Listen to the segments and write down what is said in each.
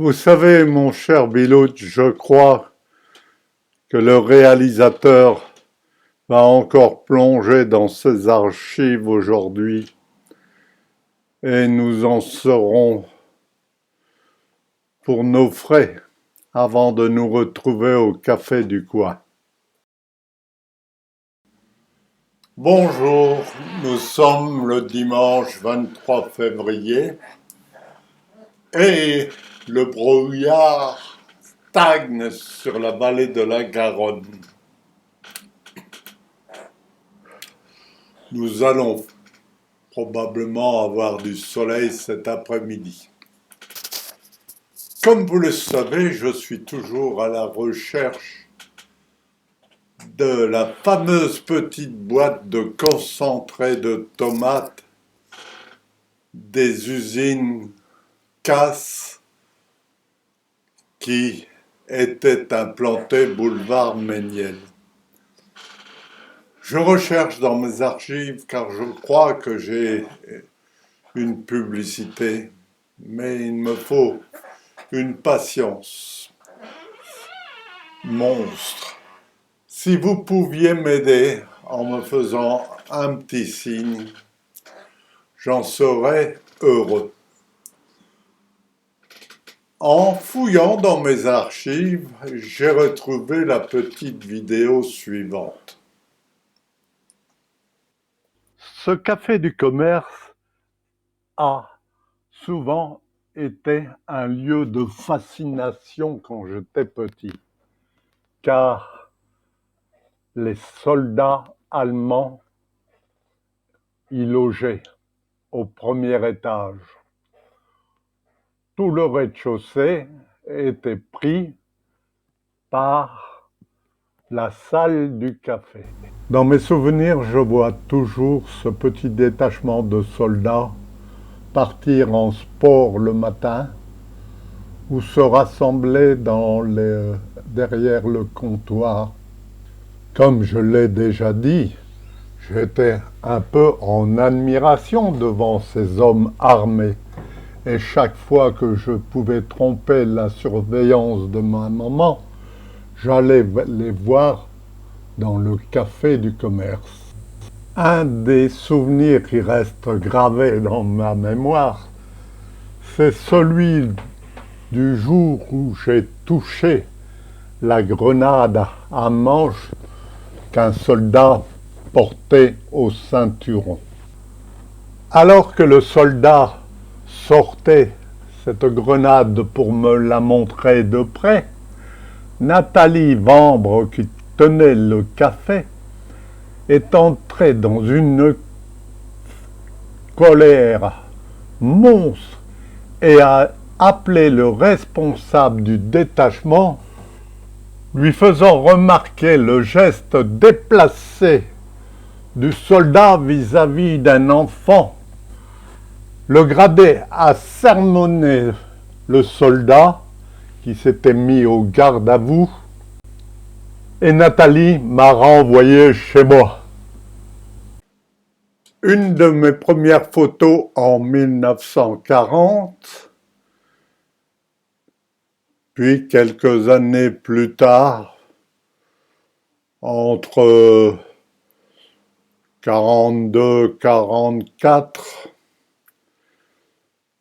Vous savez, mon cher Bilout, je crois que le réalisateur va encore plonger dans ses archives aujourd'hui et nous en serons pour nos frais avant de nous retrouver au café du coin. Bonjour, nous sommes le dimanche 23 février et le brouillard stagne sur la vallée de la Garonne. Nous allons probablement avoir du soleil cet après-midi. Comme vous le savez, je suis toujours à la recherche de la fameuse petite boîte de concentré de tomates des usines Casse qui étaient implantées boulevard Méniel. Je recherche dans mes archives car je crois que j'ai une publicité, mais il me faut une patience monstre. Si vous pouviez m'aider en me faisant un petit signe, j'en serais heureux. En fouillant dans mes archives, j'ai retrouvé la petite vidéo suivante. Ce café du commerce a souvent été un lieu de fascination quand j'étais petit, car les soldats allemands y logeaient au premier étage. Tout le rez-de-chaussée était pris par la salle du café. Dans mes souvenirs, je vois toujours ce petit détachement de soldats partir en sport le matin ou se rassembler derrière le comptoir. Comme je l'ai déjà dit, j'étais un peu en admiration devant ces hommes armés. Et chaque fois que je pouvais tromper la surveillance de ma maman, j'allais les voir dans le café du commerce. Un des souvenirs qui reste gravé dans ma mémoire, c'est celui du jour où j'ai touché la grenade à manche qu'un soldat portait au ceinturon. Alors que le soldat sortait cette grenade pour me la montrer de près, Nathalie Vambre, qui tenait le café, est entrée dans une colère monstre et a appelé le responsable du détachement, lui faisant remarquer le geste déplacé du soldat vis-à-vis d'un enfant. Le gradé a sermonné le soldat qui s'était mis au garde à vous et Nathalie m'a renvoyé chez moi. Une de mes premières photos en 1940, puis quelques années plus tard, entre 42-44,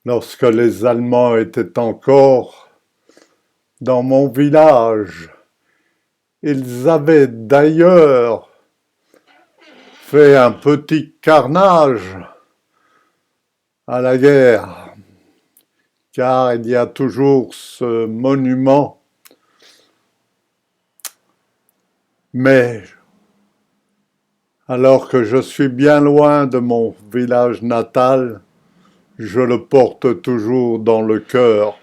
lorsque les Allemands étaient encore dans mon village. Ils avaient d'ailleurs fait un petit carnage à la guerre, car il y a toujours ce monument. Mais alors que je suis bien loin de mon village natal, je le porte toujours dans le cœur.